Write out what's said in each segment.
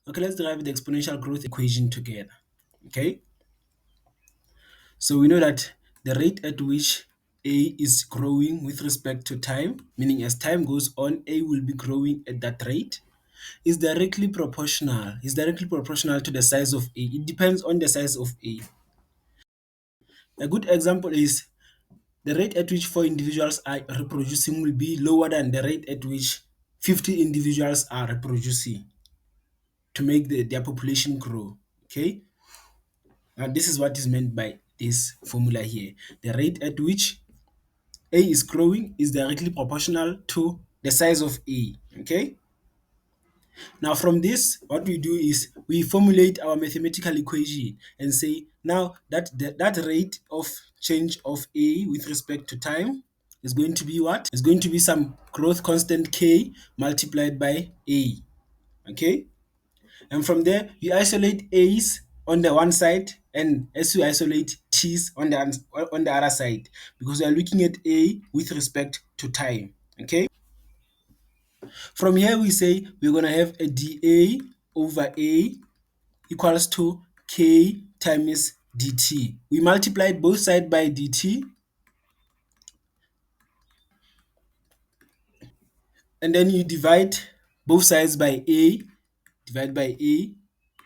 Okay, let's derive the exponential growth equation together. Okay, so we know that the rate at which a is growing with respect to time, meaning as time goes on, a will be growing at that rate, is directly proportional to the size of a. It depends on the size of a. A good example is the rate at which 4 individuals are reproducing will be lower than the rate at which 50 individuals are reproducing to make their population grow. Okay, and this is what is meant by this formula here. The rate at which A is growing is directly proportional to the size of A. Okay. Now from this, what we do is we formulate our mathematical equation and say now that rate of change of A with respect to time is going to be what? Is going to be some growth constant K multiplied by A. Okay. And from there, you isolate A's on the one side and as you isolate T's on the other side because we are looking at A with respect to time. Okay. From here, we say we're going to have a dA over A equals to K times dt. We multiplied both sides by dt and then you divide both sides by A, divide by A,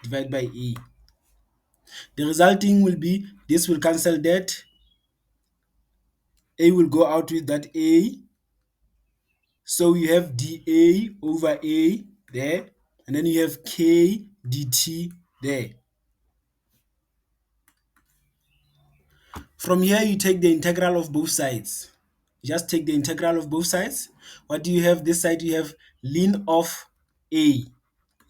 divide by A. The resulting will be this will cancel that. A will go out with that A. So you have dA over A there, and then you have K dt there. From here, you take the integral of both sides. Just take the integral of both sides. What do you have this side? You have ln of A.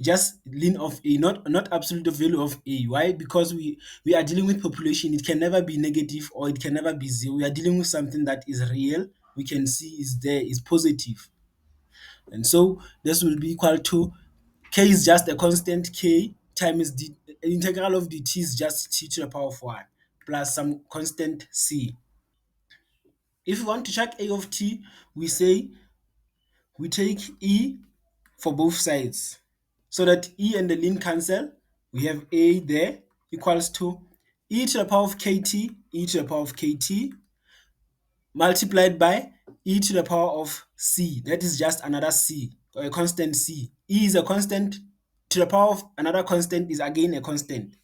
Just ln of A, not absolute value of A. Why? Because we are dealing with population. It can never be negative or it can never be zero. We are dealing with something that is real. We can see is there, is positive. And so this will be equal to k is just a constant k times the integral of dt is just t to the power of 1 plus some constant c. If we want to check a of t, we say we take e for both sides so that e and the ln cancel. We have a there equals to e to the power of kt, e to the power of kt multiplied by e to the power of c. That is just another c, or a constant c. E is a constant to the power of another constant is again a constant.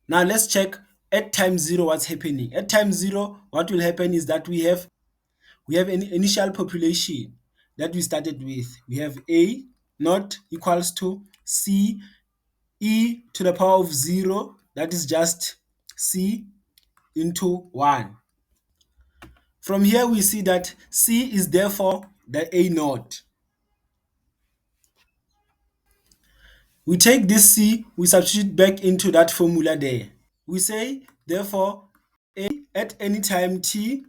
Now let's check at time 0 what's happening. At time 0, what will happen is that we have an initial population that we started with. We have A naught equals to C e to the power of 0, that is just C into 1. From here we see that C is therefore the A naught. We take this C, we substitute back into that formula there. We say therefore A at any time t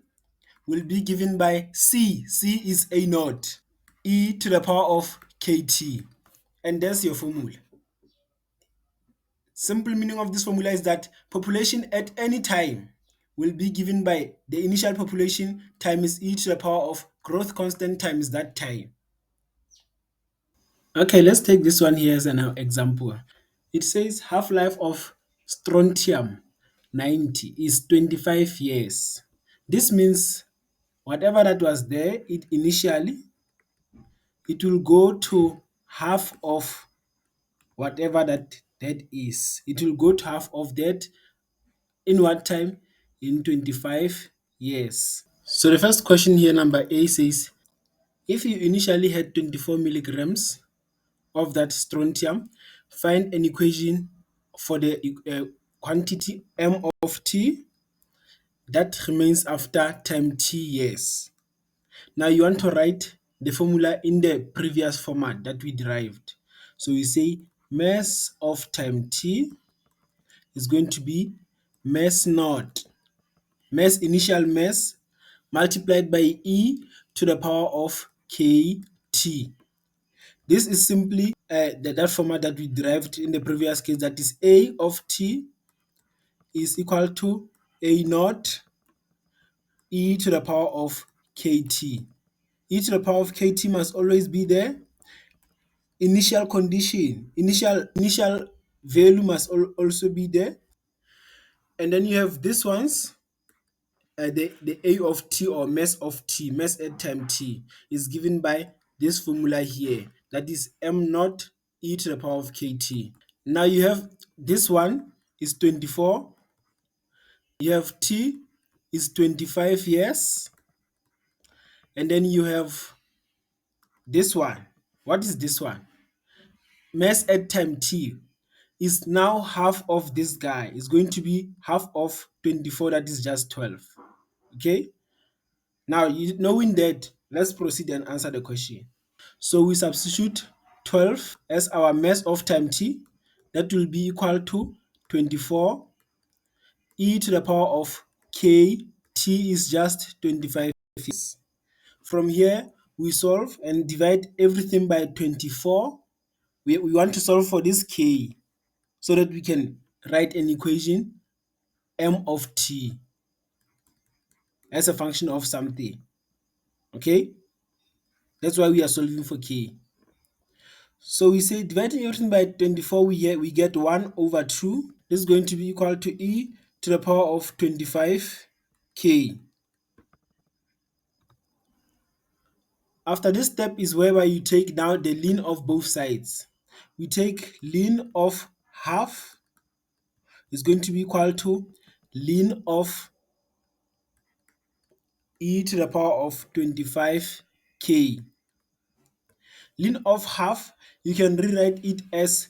will be given by C. C is A naught e to the power of kt. And that's your formula. Simple meaning of this formula is that population at any time will be given by the initial population times e to the power of growth constant times that time. Okay, let's take this one here as an example. It says half-life of strontium 90 is 25 years. This means whatever that was there, it will go to half of whatever that is. It will go to half of that in what time? In 25 years. So the first question here, number A, says if you initially had 24 milligrams of that strontium, find an equation for the quantity m of t that remains after time t years. Now you want to write the formula in the previous format that we derived. So we say mass of time t is going to be mass naught, mass initial mass multiplied by e to the power of kt. This is simply that format that we derived in the previous case, that is a of t is equal to a naught e to the power of kt. E to the power of kt must always be there. initial condition, initial value must also be there. And then you have this ones, the A of t or mass of t, mass at time t, is given by this formula here. That is m naught e to the power of kt. Now you have this one is 24. You have t is 25 years. And then you have this one. What is this one? Mass at time t is now half of this guy. Is going to be half of 24, that is just 12. Okay? Now, knowing that, let's proceed and answer the question. So we substitute 12 as our mass of time t. That will be equal to 24 e to the power of k. T is just 25 years. From here, we solve and divide everything by 24. We want to solve for this k so that we can write an equation m of t as a function of something. Okay? That's why we are solving for k. So we say dividing everything by 24, we get 1 over 2. This is going to be equal to e to the power of 25k. After this step is whereby you take now the ln of both sides. We take ln of half is going to be equal to ln of e to the power of 25k. Ln of half, you can rewrite it as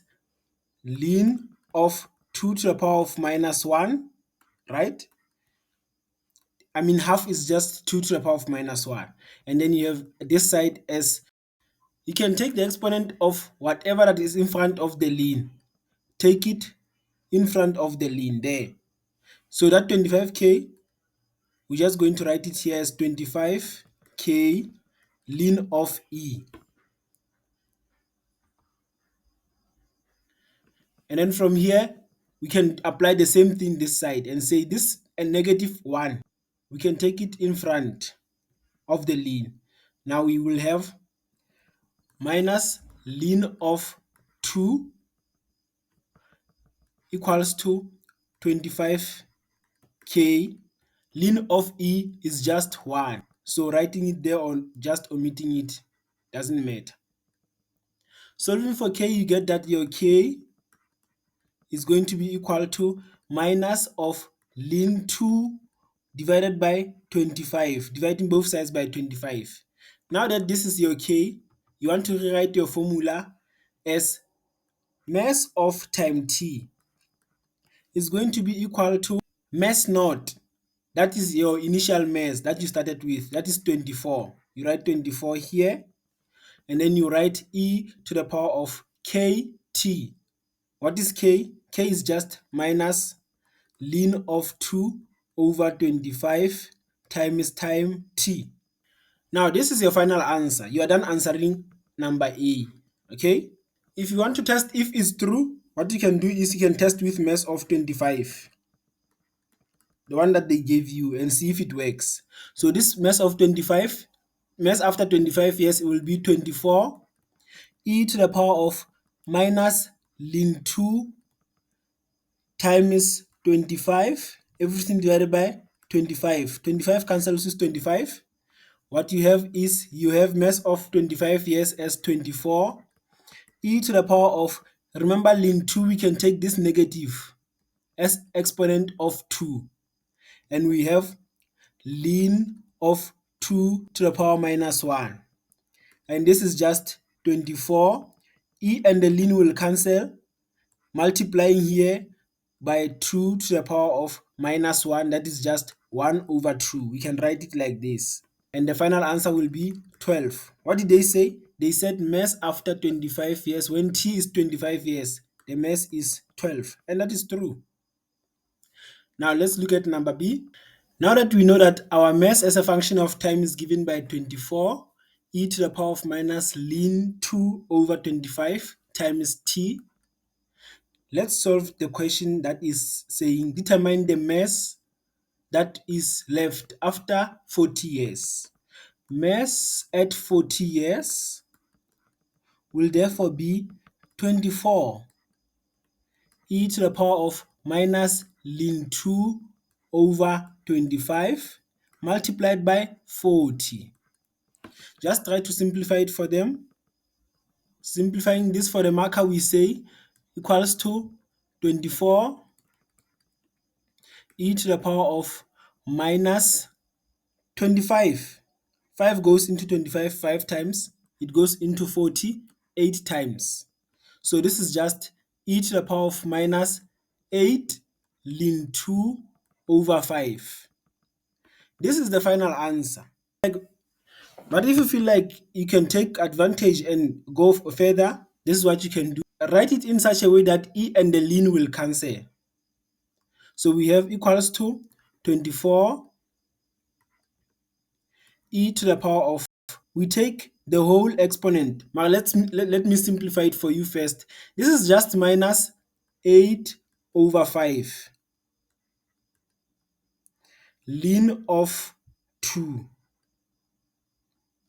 ln of 2 to the power of minus 1, right? I mean, half is just 2 to the power of minus 1. And then you have this side as, you can take the exponent of whatever that is in front of the ln. Take it in front of the ln there. So that 25k, we're just going to write it here as 25k ln of e. And then from here, we can apply the same thing this side and say this and negative 1. We can take it in front of the ln. Now we will have minus ln of 2 equals to 25k. Ln of e is just 1. So writing it there or just omitting it doesn't matter. Solving for k, you get that your k is going to be equal to minus of ln 2 divided by 25, dividing both sides by 25. Now that this is your k, you want to rewrite your formula as mass of time t is going to be equal to mass naught. That is your initial mass that you started with. That is 24. You write 24 here, and then you write e to the power of kt. What is k? K is just minus ln of 2 over 25 times time t. Now this is your final answer. You are done answering number A. Okay? If you want to test if it's true, what you can do is you can test with mass of 25. The one that they gave you, and see if it works. So this mass of 25, mass after 25 years, it will be 24 e to the power of minus ln 2 times 25, everything divided by 25. 25 cancels with 25. What you have is you have mass of 25 years as 24 e to the power of, remember ln 2, we can take this negative as exponent of 2, and we have ln of 2 to the power minus 1, and this is just 24. E and the ln will cancel, multiplying here by 2 to the power of minus 1, that is just 1 over 2. We can write it like this. And the final answer will be 12. What did they say? They said mass after 25 years, when t is 25 years, the mass is 12. And that is true. Now let's look at number B. Now that we know that our mass as a function of time is given by 24 e to the power of minus ln 2 over 25 times t, let's solve the question that is saying determine the mass that is left after 40 years. Mass at 40 years will therefore be 24 e to the power of minus ln 2 over 25 multiplied by 40. Just try to simplify it for them. Simplifying this for the marker, we say equals to 24 e to the power of minus 25. 5 goes into 25 5 times. It goes into 40 8 times. So this is just e to the power of minus 8 ln 2 over 5. This is the final answer. But if you feel like you can take advantage and go further, this is what you can do. Write it in such a way that e and the ln will cancel. So we have equals to 24 e to the power of, we take the whole exponent. Now let me simplify it for you first. This is just minus 8 over 5 ln of 2.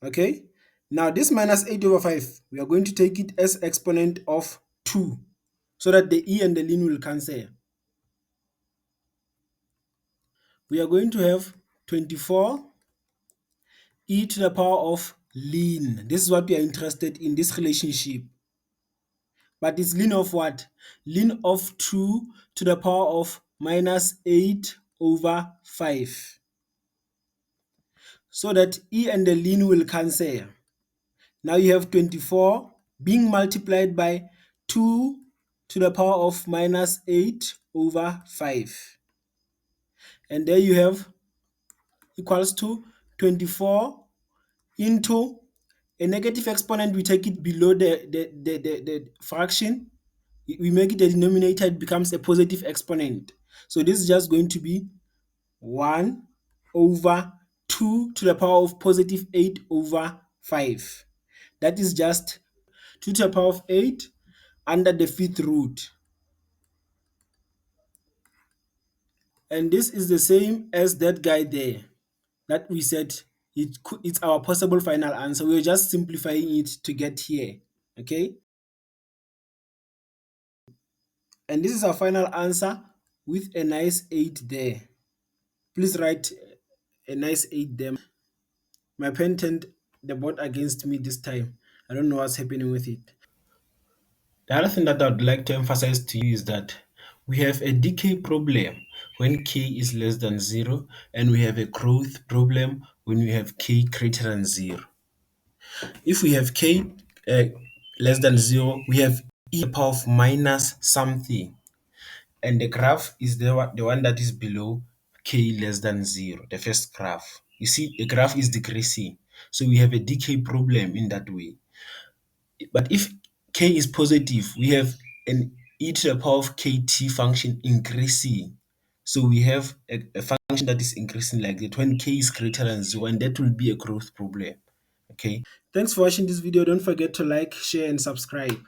Okay, now this minus 8 over 5, we are going to take it as exponent of 2 so that the e and the ln will cancel. We are going to have 24 e to the power of ln. This is what we are interested in, this relationship. But it's ln of what? Ln of 2 to the power of minus 8 over 5. So that e and the ln will cancel. Now you have 24 being multiplied by 2 to the power of minus 8 over 5. And there you have equals to 24 into a negative exponent. We take it below the fraction. We make it a denominator, it becomes a positive exponent. So this is just going to be 1 over 2 to the power of positive 8 over 5. That is just 2 to the power of 8 under the fifth root. And this is the same as that guy there that we said it's our possible final answer. We're just simplifying it to get here. Okay. And this is our final answer with a nice 8 there. Please write a nice 8 there. My pen turned the board against me this time. I don't know what's happening with it. The other thing that I'd like to emphasize to you is that we have a decay problem when k is less than 0, and we have a growth problem when we have k greater than 0. If we have k less than 0, we have e to the power of minus something, and the graph is the one that is below k less than 0, the first graph. You see, the graph is decreasing, so we have a decay problem in that way. But if k is positive, we have an e to the power of kt function increasing. So we have a function that is increasing like that when k is greater than 0, and that will be a growth problem. Okay. Thanks for watching this video. Don't forget to like, share, and subscribe.